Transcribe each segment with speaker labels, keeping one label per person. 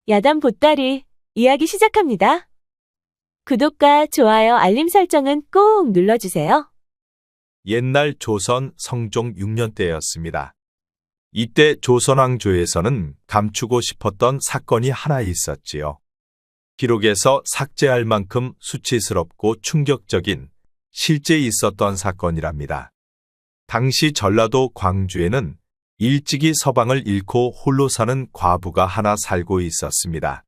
Speaker 1: 야단 보따리 이야기 시작합니다. 구독과 좋아요, 알림 설정은 꼭 눌러주세요.
Speaker 2: 옛날 조선 성종 6년 때였습니다. 이때 조선왕조에서는 감추고 싶었던 사건이 하나 있었지요. 기록에서 삭제할 만큼 수치스럽고 충격적인 실제 있었던 사건이랍니다. 당시 전라도 광주에는 일찍이 서방을 잃고 홀로 사는 과부가 하나 살고 있었습니다.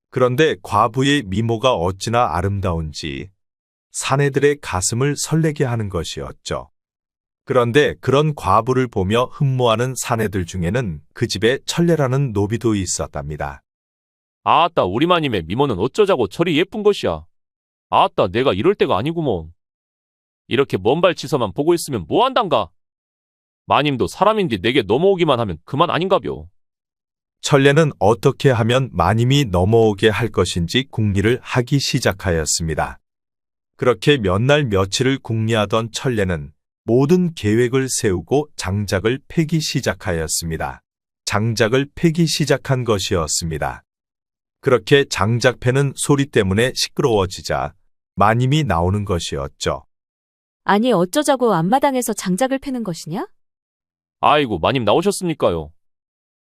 Speaker 2: 그런데 과부의 미모가 어찌나 아름다운지 사내들의 가슴을 설레게 하는 것이었죠. 그런데 그런 과부를 보며 흠모하는 사내들 중에는 그 집에 천례라는 노비도 있었답니다.
Speaker 3: 아따, 우리 마님의 미모는 어쩌자고 저리 예쁜 것이야. 아따, 내가 이럴 때가 아니구먼. 이렇게 먼 발치서만 보고 있으면 뭐한단가. 마님도 사람인데 내게 넘어오기만 하면 그만 아닌가벼.
Speaker 2: 천례는 어떻게 하면 마님이 넘어오게 할 것인지 궁리를 하기 시작하였습니다. 그렇게 몇 날 며칠을 궁리하던 천례는 모든 계획을 세우고 장작을 패기 시작하였습니다. 장작을 패기 시작한 것이었습니다. 그렇게 장작 패는 소리 때문에 시끄러워지자 마님이 나오는 것이었죠.
Speaker 1: 아니, 어쩌자고 앞마당에서 장작을 패는 것이냐?
Speaker 3: 아이고, 마님 나오셨습니까요?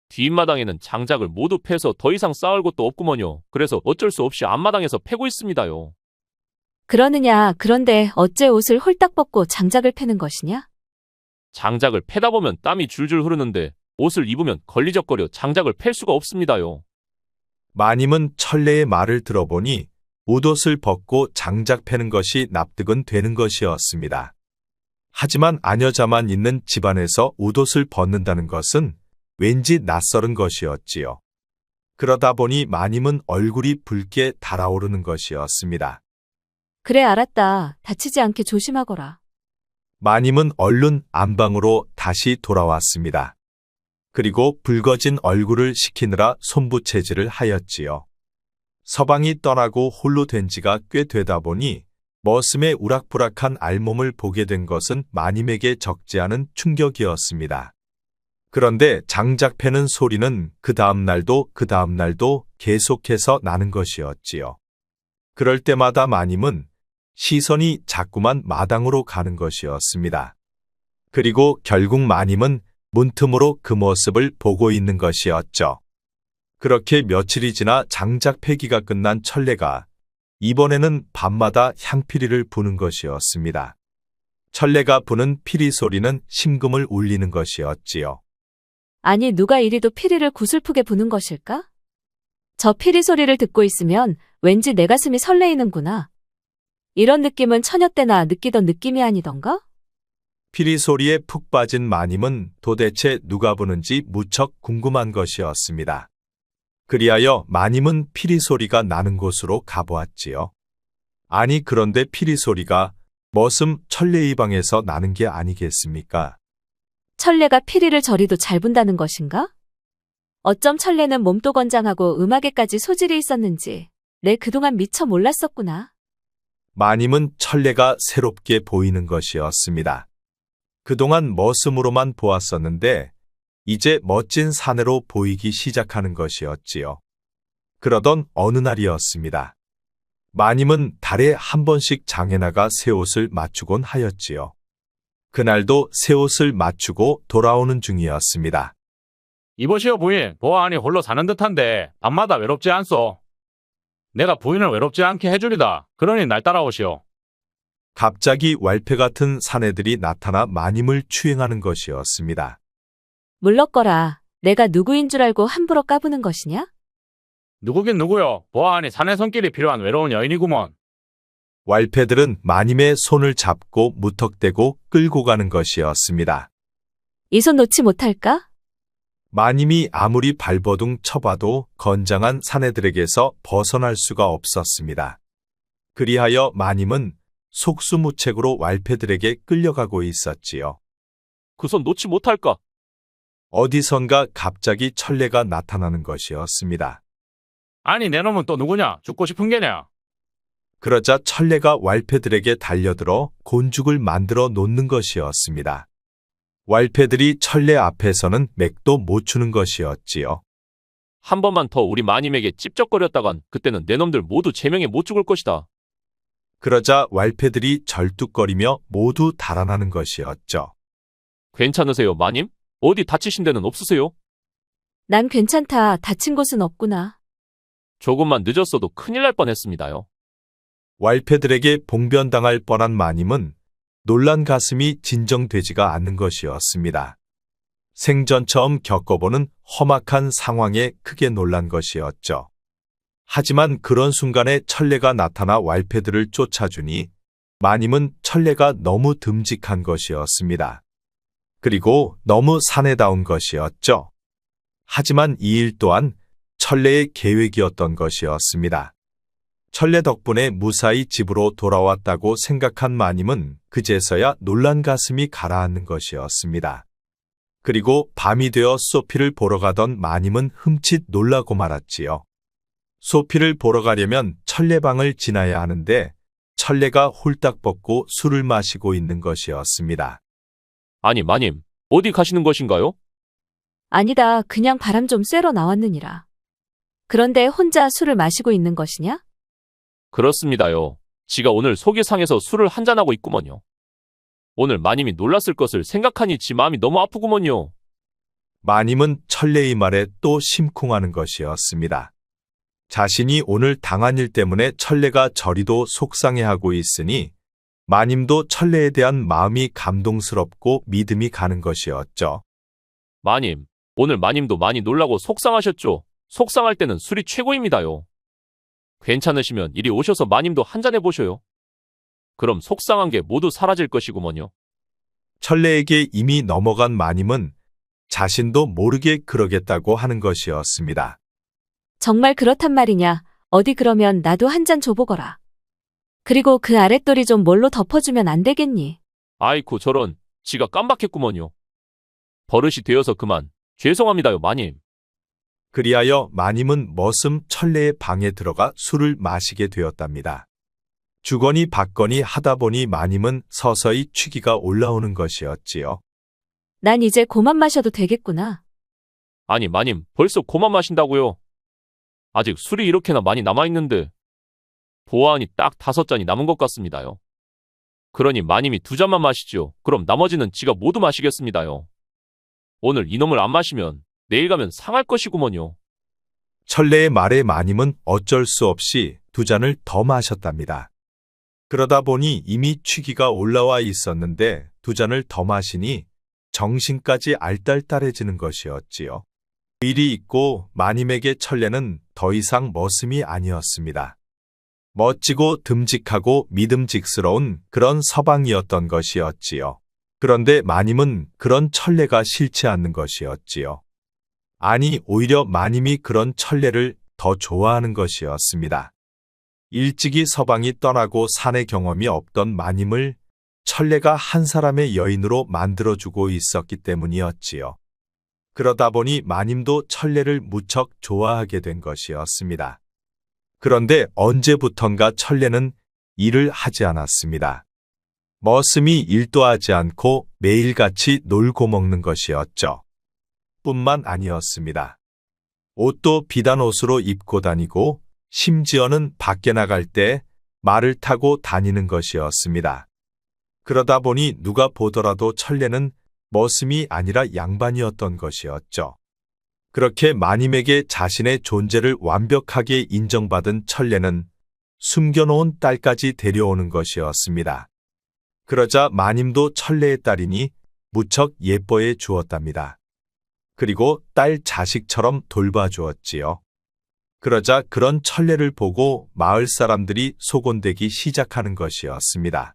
Speaker 3: 뒷마당에는 장작을 모두 패서 더 이상 쌓을 곳도 없구먼요. 그래서 어쩔 수 없이 앞마당에서 패고 있습니다요.
Speaker 1: 그러느냐, 그런데 어째 옷을 홀딱 벗고 장작을 패는 것이냐?
Speaker 3: 장작을 패다 보면 땀이 줄줄 흐르는데 옷을 입으면 걸리적거려 장작을 팰 수가 없습니다요.
Speaker 2: 마님은 천례의 말을 들어보니 옷옷을 벗고 장작 패는 것이 납득은 되는 것이었습니다. 하지만 아녀자만 있는 집안에서 옷옷을 벗는다는 것은 왠지 낯설은 것이었지요. 그러다 보니 마님은 얼굴이 붉게 달아오르는 것이었습니다.
Speaker 1: 그래, 알았다. 다치지 않게 조심하거라.
Speaker 2: 마님은 얼른 안방으로 다시 돌아왔습니다. 그리고 붉어진 얼굴을 식히느라 손부채질을 하였지요. 서방이 떠나고 홀로 된 지가 꽤 되다 보니 머슴의 우락부락한 알몸을 보게 된 것은 마님에게 적지 않은 충격이었습니다. 그런데 장작 패는 소리는 그 다음 날도 계속해서 나는 것이었지요. 그럴 때마다 마님은 시선이 자꾸만 마당으로 가는 것이었습니다. 그리고 결국 마님은 문틈으로 그 모습을 보고 있는 것이었죠. 그렇게 며칠이 지나 장작 패기가 끝난 천례가 이번에는 밤마다 향피리를 부는 것이었습니다. 천례가 부는 피리 소리는 심금을 울리는 것이었지요.
Speaker 1: 아니, 누가 이리도 피리를 구슬프게 부는 것일까? 저 피리 소리를 듣고 있으면 왠지 내 가슴이 설레이는구나. 이런 느낌은 처녀 때나 느끼던 느낌이 아니던가?
Speaker 2: 피리 소리에 푹 빠진 마님은 도대체 누가 부는지 무척 궁금한 것이었습니다. 그리하여 마님은 피리 소리가 나는 곳으로 가보았지요. 아니, 그런데 피리 소리가 머슴 천례의 방에서 나는 게 아니겠습니까?
Speaker 1: 천례가 피리를 저리도 잘 분다는 것인가? 어쩜 천례는 몸도 건장하고 음악에까지 소질이 있었는지 내 그동안 미처 몰랐었구나.
Speaker 2: 마님은 천례가 새롭게 보이는 것이었습니다. 그동안 머슴으로만 보았었는데 이제 멋진 사내로 보이기 시작하는 것이었지요. 그러던 어느 날이었습니다. 마님은 달에 한 번씩 장에 나가 새 옷을 맞추곤 하였지요. 그날도 새 옷을 맞추고 돌아오는 중이었습니다.
Speaker 4: 이보시오 부인, 보아하니 홀로 사는 듯한데 밤마다 외롭지 않소. 내가 부인을 외롭지 않게 해주리다. 그러니 날 따라오시오.
Speaker 2: 갑자기 왈패 같은 사내들이 나타나 마님을 추행하는 것이었습니다.
Speaker 1: 물렀거라. 내가 누구인 줄 알고 함부로 까부는 것이냐?
Speaker 4: 누구긴 누구요. 보아하니 사내 손길이 필요한 외로운 여인이구먼.
Speaker 2: 왈패들은 마님의 손을 잡고 무턱대고 끌고 가는 것이었습니다.
Speaker 1: 이 손 놓지 못할까?
Speaker 2: 마님이 아무리 발버둥 쳐봐도 건장한 사내들에게서 벗어날 수가 없었습니다. 그리하여 마님은 속수무책으로 왈패들에게 끌려가고 있었지요.
Speaker 3: 그 손 놓지 못할까?
Speaker 2: 어디선가 갑자기 천례가 나타나는 것이었습니다.
Speaker 4: 아니 내 놈은 또 누구냐? 죽고 싶은 게냐?
Speaker 2: 그러자 천례가 왈패들에게 달려들어 곤죽을 만들어 놓는 것이었습니다. 왈패들이 천례 앞에서는 맥도 못 추는 것이었지요.
Speaker 3: 한 번만 더 우리 마님에게 찝쩍거렸다간 그때는 내 놈들 모두 제명에 못 죽을 것이다.
Speaker 2: 그러자 왈패들이 절뚝거리며 모두 달아나는 것이었죠.
Speaker 3: 괜찮으세요, 마님? 어디 다치신 데는 없으세요?
Speaker 1: 난 괜찮다. 다친 곳은 없구나.
Speaker 3: 조금만 늦었어도 큰일 날 뻔했습니다요.
Speaker 2: 왈패들에게 봉변당할 뻔한 마님은 놀란 가슴이 진정되지가 않는 것이었습니다. 생전 처음 겪어보는 험악한 상황에 크게 놀란 것이었죠. 하지만 그런 순간에 천레가 나타나 왈패들을 쫓아주니 마님은 천레가 너무 듬직한 것이었습니다. 그리고 너무 사내다운 것이었죠. 하지만 이 일 또한 천레의 계획이었던 것이었습니다. 천레 덕분에 무사히 집으로 돌아왔다고 생각한 마님은 그제서야 놀란 가슴이 가라앉는 것이었습니다. 그리고 밤이 되어 소피를 보러 가던 마님은 흠칫 놀라고 말았지요. 소피를 보러 가려면 천레방을 지나야 하는데 천레가 홀딱 벗고 술을 마시고 있는 것이었습니다.
Speaker 3: 아니, 마님, 어디 가시는 것인가요?
Speaker 1: 아니다. 그냥 바람 좀 쐬러 나왔느니라. 그런데 혼자 술을 마시고 있는 것이냐?
Speaker 3: 그렇습니다요. 지가 오늘 속이 상해서 술을 한잔하고 있구먼요. 오늘 마님이 놀랐을 것을 생각하니 지 마음이 너무 아프구먼요.
Speaker 2: 마님은 천레의 말에 또 심쿵하는 것이었습니다. 자신이 오늘 당한 일 때문에 천레가 저리도 속상해하고 있으니 마님도 천레에 대한 마음이 감동스럽고 믿음이 가는 것이었죠.
Speaker 3: 마님, 오늘 마님도 많이 놀라고 속상하셨죠? 속상할 때는 술이 최고입니다요. 괜찮으시면 이리 오셔서 마님도 한잔 해보셔요. 그럼 속상한 게 모두 사라질 것이구먼요.
Speaker 2: 천레에게 이미 넘어간 마님은 자신도 모르게 그러겠다고 하는 것이었습니다.
Speaker 1: 정말 그렇단 말이냐? 어디 그러면 나도 한 잔 줘보거라. 그리고 그 아랫돌이 좀 뭘로 덮어주면 안 되겠니?
Speaker 3: 아이쿠 저런, 지가 깜박했구먼요. 버릇이 되어서 그만. 죄송합니다요, 마님.
Speaker 2: 그리하여 마님은 머슴 천레의 방에 들어가 술을 마시게 되었답니다. 주거니 받거니 하다 보니 마님은 서서히 취기가 올라오는 것이었지요.
Speaker 1: 난 이제 그만 마셔도 되겠구나.
Speaker 3: 아니, 마님, 벌써 그만 마신다고요? 아직 술이 이렇게나 많이 남아있는데 보아하니 딱 5잔이 남은 것 같습니다요. 그러니 마님이 2잔만 마시지요. 그럼 나머지는 지가 모두 마시겠습니다요. 오늘 이놈을 안 마시면 내일 가면 상할 것이구먼요.
Speaker 2: 천레의 말에 마님은 어쩔 수 없이 2잔을 더 마셨답니다. 그러다 보니 이미 취기가 올라와 있었는데 2잔을 더 마시니 정신까지 알딸딸해지는 것이었지요. 일이 있고 마님에게 천레는 더 이상 머슴이 아니었습니다. 멋지고 듬직하고 믿음직스러운 그런 서방이었던 것이었지요. 그런데 마님은 그런 천레가 싫지 않는 것이었지요. 아니, 오히려 마님이 그런 천레를 더 좋아하는 것이었습니다. 일찍이 서방이 떠나고 사내 경험이 없던 마님을 천레가 한 사람의 여인으로 만들어주고 있었기 때문이었지요. 그러다 보니 마님도 천레를 무척 좋아하게 된 것이었습니다. 그런데 언제부턴가 천레는 일을 하지 않았습니다. 머슴이 일도 하지 않고 매일같이 놀고 먹는 것이었죠. 뿐만 아니었습니다. 옷도 비단 옷으로 입고 다니고 심지어는 밖에 나갈 때 말을 타고 다니는 것이었습니다. 그러다 보니 누가 보더라도 천레는 머슴이 아니라 양반이었던 것이었죠. 그렇게 마님에게 자신의 존재를 완벽하게 인정받은 천레는 숨겨놓은 딸까지 데려오는 것이었습니다. 그러자 마님도 천레의 딸이니 무척 예뻐해 주었답니다. 그리고 딸 자식처럼 돌봐주었지요. 그러자 그런 천레를 보고 마을 사람들이 소곤대기 시작하는 것이었습니다.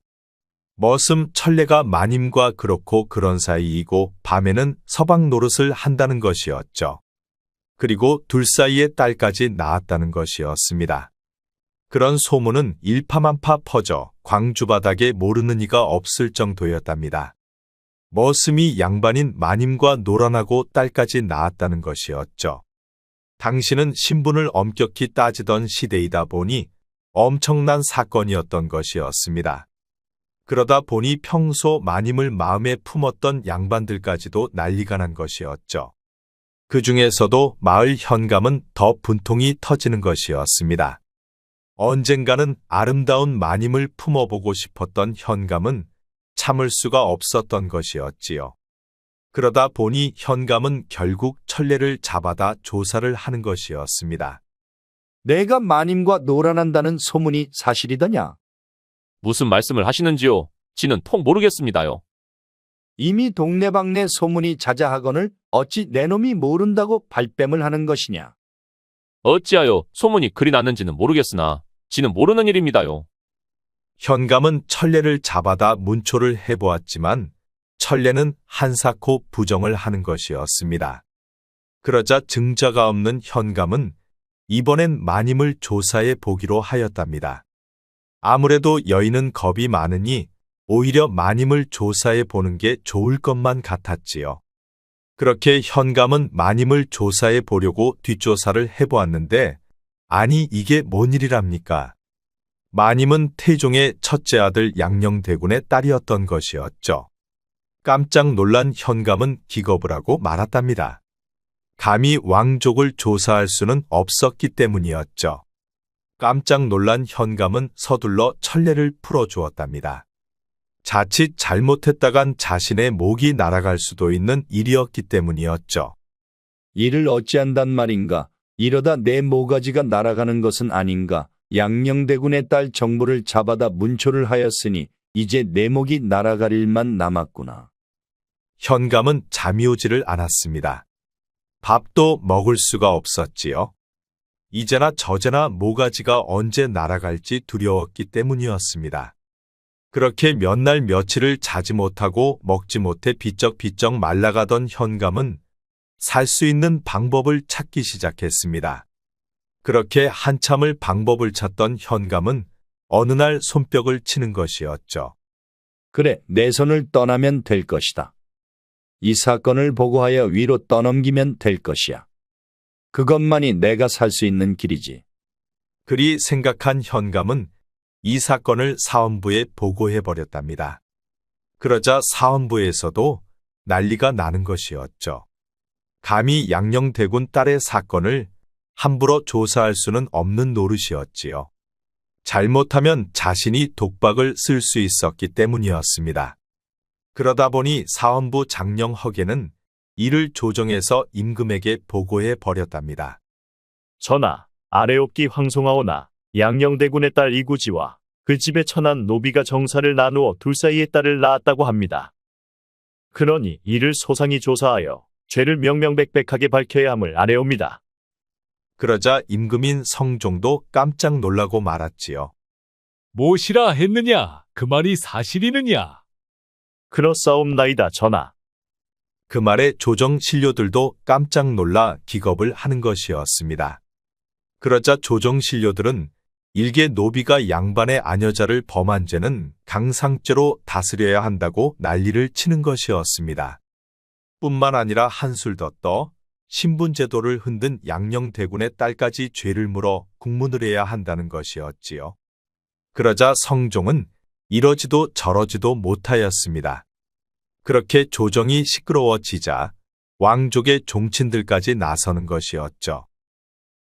Speaker 2: 머슴 천레가 마님과 그렇고 그런 사이이고 밤에는 서방 노릇을 한다는 것이었죠. 그리고 둘 사이에 딸까지 낳았다는 것이었습니다. 그런 소문은 일파만파 퍼져 광주 바닥에 모르는 이가 없을 정도였답니다. 머슴이 양반인 마님과 놀아나고 딸까지 낳았다는 것이었죠. 당시는 신분을 엄격히 따지던 시대이다 보니 엄청난 사건이었던 것이었습니다. 그러다 보니 평소 마님을 마음에 품었던 양반들까지도 난리가 난 것이었죠. 그 중에서도 마을 현감은 더 분통이 터지는 것이었습니다. 언젠가는 아름다운 마님을 품어보고 싶었던 현감은 참을 수가 없었던 것이었지요. 그러다 보니 현감은 결국 천례를 잡아다 조사를 하는 것이었습니다.
Speaker 5: 내가 마님과 놀아난다는 소문이 사실이더냐?
Speaker 3: 무슨 말씀을 하시는지요? 지는 통 모르겠습니다요.
Speaker 5: 이미 동네방네 소문이 자자하거늘 어찌 내 놈이 모른다고 발뺌을 하는 것이냐?
Speaker 3: 어찌하여 소문이 그리 났는지는 모르겠으나 지는 모르는 일입니다요.
Speaker 2: 현감은 천례를 잡아다 문초를 해보았지만 천례는 한사코 부정을 하는 것이었습니다. 그러자 증자가 없는 현감은 이번엔 마님을 조사해 보기로 하였답니다. 아무래도 여인은 겁이 많으니 오히려 마님을 조사해 보는 게 좋을 것만 같았지요. 그렇게 현감은 마님을 조사해 보려고 뒷조사를 해보았는데 아니 이게 뭔 일이랍니까? 마님은 태종의 첫째 아들 양녕대군의 딸이었던 것이었죠. 깜짝 놀란 현감은 기겁을 하고 말았답니다. 감히 왕족을 조사할 수는 없었기 때문이었죠. 깜짝 놀란 현감은 서둘러 천례를 풀어주었답니다. 자칫 잘못했다간 자신의 목이 날아갈 수도 있는 일이었기 때문이었죠.
Speaker 5: 이를 어찌한단 말인가? 이러다 내 모가지가 날아가는 것은 아닌가? 양녕대군의 딸 정부를 잡아다 문초를 하였으니 이제 내 목이 날아갈 일만 남았구나.
Speaker 2: 현감은 잠이 오지를 않았습니다. 밥도 먹을 수가 없었지요. 이제나 저제나 모가지가 언제 날아갈지 두려웠기 때문이었습니다. 그렇게 몇 날 며칠을 자지 못하고 먹지 못해 비쩍비쩍 말라가던 현감은 살 수 있는 방법을 찾기 시작했습니다. 그렇게 한참을 방법을 찾던 현감은 어느 날 손뼉을 치는 것이었죠.
Speaker 5: 그래, 내 손을 떠나면 될 것이다. 이 사건을 보고하여 위로 떠넘기면 될 것이야. 그것만이 내가 살 수 있는 길이지.
Speaker 2: 그리 생각한 현감은 이 사건을 사헌부에 보고해버렸답니다. 그러자 사헌부에서도 난리가 나는 것이었죠. 감히 양녕대군 딸의 사건을 함부로 조사할 수는 없는 노릇이었지요. 잘못하면 자신이 독박을 쓸 수 있었기 때문이었습니다. 그러다 보니 사헌부 장령 허계는 이를 조정해서 임금에게 보고해 버렸답니다.
Speaker 6: 전하, 아래옵기 황송하오나 양녕대군의 딸 이구지와 그 집에 처난 노비가 정사를 나누어 둘 사이의 딸을 낳았다고 합니다. 그러니 이를 소상히 조사하여 죄를 명명백백하게 밝혀야 함을 아뢰옵니다.
Speaker 2: 그러자 임금인 성종도 깜짝 놀라고 말았지요.
Speaker 7: 무엇이라 했느냐? 그 말이 사실이느냐?
Speaker 6: 그렇사옵나이다, 전하.
Speaker 2: 그 말에 조정 신료들도 깜짝 놀라 기겁을 하는 것이었습니다. 그러자 조정 신료들은 일개 노비가 양반의 아녀자를 범한 죄는 강상죄로 다스려야 한다고 난리를 치는 것이었습니다. 뿐만 아니라 한술 더 떠 신분제도를 흔든 양녕대군의 딸까지 죄를 물어 국문을 해야 한다는 것이었지요. 그러자 성종은 이러지도 저러지도 못하였습니다. 그렇게 조정이 시끄러워지자 왕족의 종친들까지 나서는 것이었죠.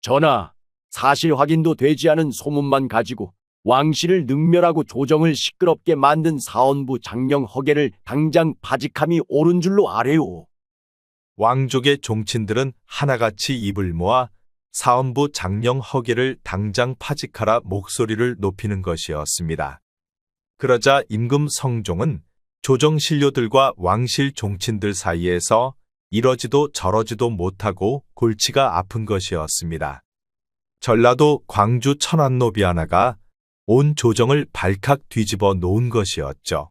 Speaker 8: 전하, 사실 확인도 되지 않은 소문만 가지고 왕실을 능멸하고 조정을 시끄럽게 만든 사헌부 장령 허계를 당장 파직함이 옳은 줄로 아뢰오.
Speaker 2: 왕족의 종친들은 하나같이 입을 모아 사헌부 장령 허계를 당장 파직하라 목소리를 높이는 것이었습니다. 그러자 임금 성종은 조정 신료들과 왕실 종친들 사이에서 이러지도 저러지도 못하고 골치가 아픈 것이었습니다. 전라도 광주 천안노비 하나가 온 조정을 발칵 뒤집어 놓은 것이었죠.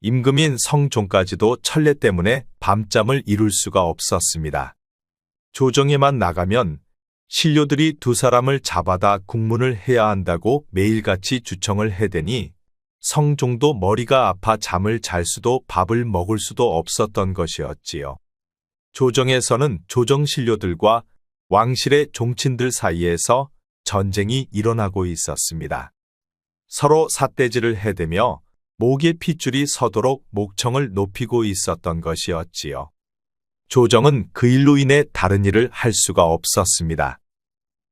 Speaker 2: 임금인 성종까지도 천례 때문에 밤잠을 이룰 수가 없었습니다. 조정에만 나가면 신료들이 두 사람을 잡아다 국문을 해야 한다고 매일같이 주청을 해대니 성종도 머리가 아파 잠을 잘 수도 밥을 먹을 수도 없었던 것이었지요. 조정에서는 조정신료들과 왕실의 종친들 사이에서 전쟁이 일어나고 있었습니다. 서로 삿대질을 해대며 목에 핏줄이 서도록 목청을 높이고 있었던 것이었지요. 조정은 그 일로 인해 다른 일을 할 수가 없었습니다.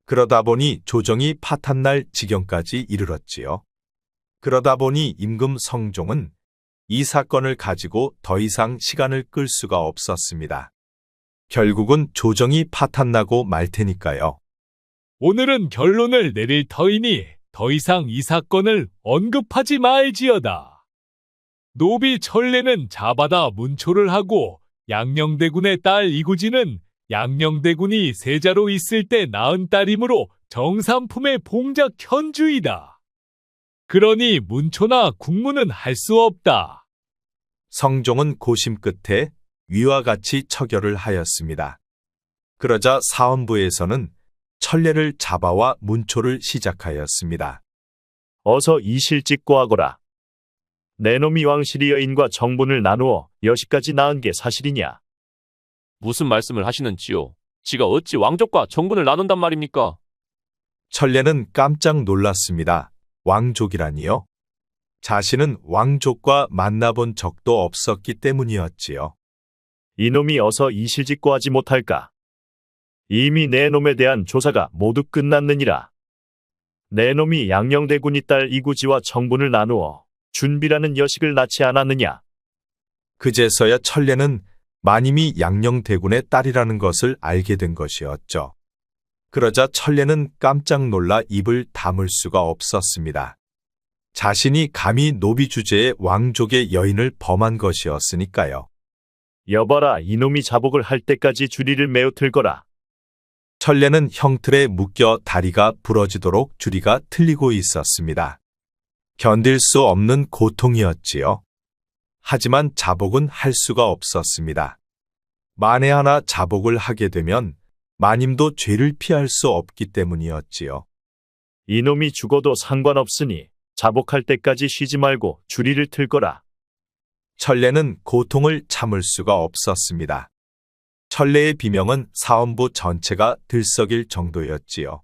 Speaker 2: 그러다 보니 조정이 파탄날 지경까지 이르렀지요. 그러다 보니 임금 성종은 이 사건을 가지고 더 이상 시간을 끌 수가 없었습니다. 결국은 조정이 파탄나고 말 테니까요.
Speaker 7: 오늘은 결론을 내릴 터이니 더 이상 이 사건을 언급하지 말지어다. 노비 천례는 자바다 문초를 하고 양녕대군의 딸 이구지는 양녕대군이 세자로 있을 때 낳은 딸이므로 정삼품의 봉작 현주이다. 그러니 문초나 국문은 할 수 없다.
Speaker 2: 성종은 고심 끝에 위와 같이 처결을 하였습니다. 그러자 사헌부에서는 천례를 자바와 문초를 시작하였습니다.
Speaker 6: 어서 이실직고하거라. 내 놈이 왕실이 여인과 정분을 나누어 여시까지 낳은 게 사실이냐?
Speaker 3: 무슨 말씀을 하시는지요? 지가 어찌 왕족과 정분을 나눈단 말입니까?
Speaker 2: 천례는 깜짝 놀랐습니다. 왕족이라니요? 자신은 왕족과 만나본 적도 없었기 때문이었지요.
Speaker 6: 이놈이 어서 이실직고하지 못할까? 이미 내 놈에 대한 조사가 모두 끝났느니라. 내 놈이 양녕대군이 딸 이구지와 정분을 나누어 준비라는 여식을 낳지 않았느냐?
Speaker 2: 그제서야 천례는 마님이 양녕대군의 딸이라는 것을 알게 된 것이었죠. 그러자 천례는 깜짝 놀라 입을 다물 수가 없었습니다. 자신이 감히 노비 주제의 왕족의 여인을 범한 것이었으니까요.
Speaker 6: 여봐라, 이놈이 자복을 할 때까지 주리를 매우 틀거라.
Speaker 2: 천례는 형틀에 묶여 다리가 부러지도록 주리가 틀리고 있었습니다. 견딜 수 없는 고통이었지요. 하지만 자복은 할 수가 없었습니다. 만에 하나 자복을 하게 되면 마님도 죄를 피할 수 없기 때문이었지요.
Speaker 6: 이놈이 죽어도 상관없으니 자복할 때까지 쉬지 말고 주리를 틀거라.
Speaker 2: 천례는 고통을 참을 수가 없었습니다. 천례의 비명은 사헌부 전체가 들썩일 정도였지요.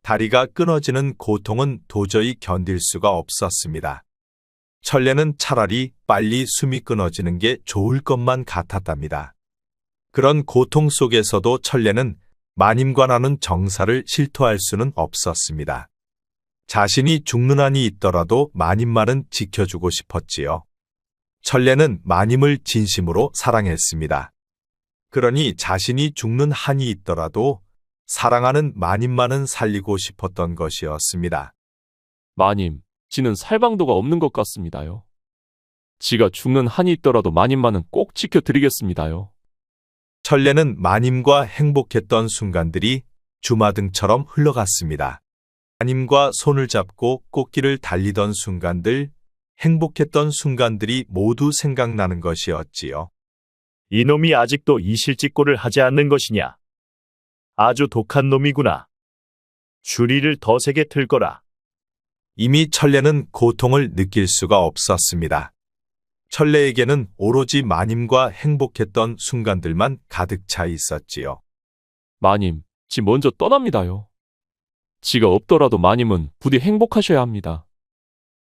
Speaker 2: 다리가 끊어지는 고통은 도저히 견딜 수가 없었습니다. 천례는 차라리 빨리 숨이 끊어지는 게 좋을 것만 같았답니다. 그런 고통 속에서도 천례는 마님과 나눈 정사를 실토할 수는 없었습니다. 자신이 죽는 한이 있더라도 마님만은 지켜주고 싶었지요. 천례는 마님을 진심으로 사랑했습니다. 그러니 자신이 죽는 한이 있더라도 사랑하는 마님만은 살리고 싶었던 것이었습니다.
Speaker 3: 마님, 지는 살방도가 없는 것 같습니다요. 지가 죽는 한이 있더라도 마님만은 꼭 지켜드리겠습니다요.
Speaker 2: 천례는 마님과 행복했던 순간들이 주마등처럼 흘러갔습니다. 마님과 손을 잡고 꽃길을 달리던 순간들, 행복했던 순간들이 모두 생각나는 것이었지요.
Speaker 6: 이놈이 아직도 이실직고를 하지 않는 것이냐? 아주 독한 놈이구나. 주리를 더 세게 틀거라.
Speaker 2: 이미 천례는 고통을 느낄 수가 없었습니다. 천례에게는 오로지 마님과 행복했던 순간들만 가득 차 있었지요.
Speaker 3: 마님, 지 먼저 떠납니다요. 지가 없더라도 마님은 부디 행복하셔야 합니다.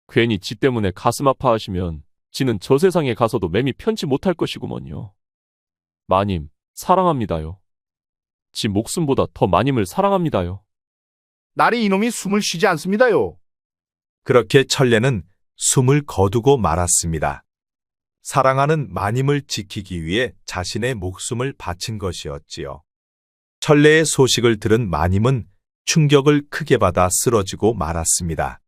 Speaker 3: 괜히 지 때문에 가슴 아파하시면 지는 저 세상에 가서도 맴이 편치 못할 것이구먼요. 마님, 사랑합니다요. 지 목숨보다 더 마님을 사랑합니다요.
Speaker 9: 날이 이놈이 숨을 쉬지 않습니다요.
Speaker 2: 그렇게 천례는 숨을 거두고 말았습니다. 사랑하는 마님을 지키기 위해 자신의 목숨을 바친 것이었지요. 천례의 소식을 들은 마님은 충격을 크게 받아 쓰러지고 말았습니다.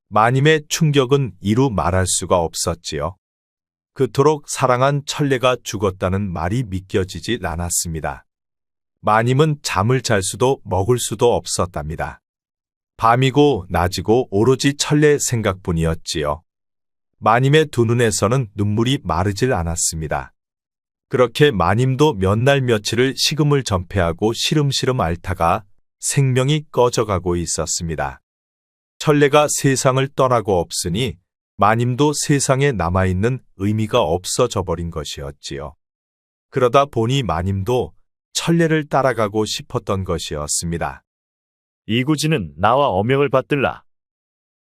Speaker 2: 마님의 충격은 이루 말할 수가 없었지요. 그토록 사랑한 천례가 죽었다는 말이 믿겨지지 않았습니다. 마님은 잠을 잘 수도 먹을 수도 없었답니다. 밤이고 낮이고 오로지 천례 생각뿐이었지요. 마님의 두 눈에서는 눈물이 마르질 않았습니다. 그렇게 마님도 몇 날 며칠을 식음을 전폐하고 시름시름 앓다가 생명이 꺼져가고 있었습니다. 천례가 세상을 떠나고 없으니 마님도 세상에 남아있는 의미가 없어져 버린 것이었지요. 그러다 보니 마님도 천례를 따라가고 싶었던 것이었습니다.
Speaker 6: 이구지는 나와 어명을 받들라.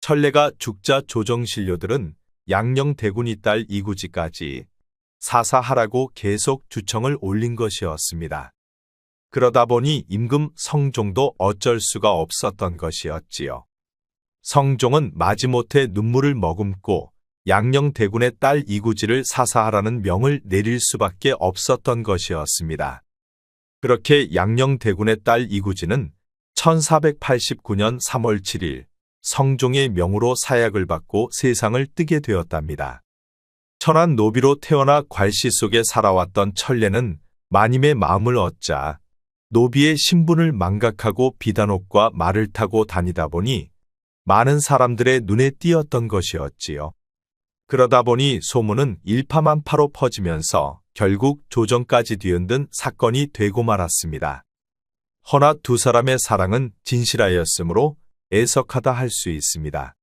Speaker 2: 천례가 죽자 조정신료들은 양녕대군이 딸 이구지까지 사사하라고 계속 주청을 올린 것이었습니다. 그러다 보니 임금 성종도 어쩔 수가 없었던 것이었지요. 성종은 마지못해 눈물을 머금고 양녕대군의 딸 이구지를 사사하라는 명을 내릴 수밖에 없었던 것이었습니다. 그렇게 양녕대군의 딸 이구지는 1489년 3월 7일 성종의 명으로 사약을 받고 세상을 뜨게 되었답니다. 천한 노비로 태어나 괄시 속에 살아왔던 천례는 마님의 마음을 얻자 노비의 신분을 망각하고 비단옷과 말을 타고 다니다 보니 많은 사람들의 눈에 띄었던 것이었지요. 그러다 보니 소문은 일파만파로 퍼지면서 결국 조정까지 뒤흔든 사건이 되고 말았습니다. 허나 두 사람의 사랑은 진실하였으므로 애석하다 할 수 있습니다.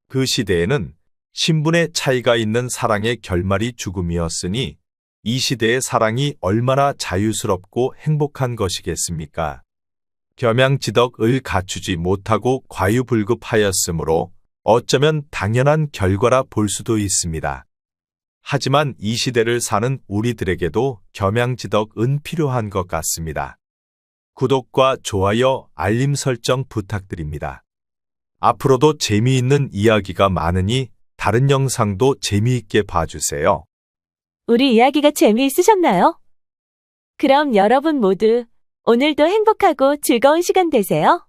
Speaker 2: 그 시대에는 신분의 차이가 있는 사랑의 결말이 죽음이었으니 이 시대의 사랑이 얼마나 자유스럽고 행복한 것이겠습니까? 겸양지덕을 갖추지 못하고 과유불급하였으므로 어쩌면 당연한 결과라 볼 수도 있습니다. 하지만 이 시대를 사는 우리들에게도 겸양지덕은 필요한 것 같습니다. 구독과 좋아요, 알림 설정 부탁드립니다. 앞으로도 재미있는 이야기가 많으니 다른 영상도 재미있게 봐주세요.
Speaker 1: 우리 이야기가 재미있으셨나요? 그럼 여러분 모두 오늘도 행복하고 즐거운 시간 되세요.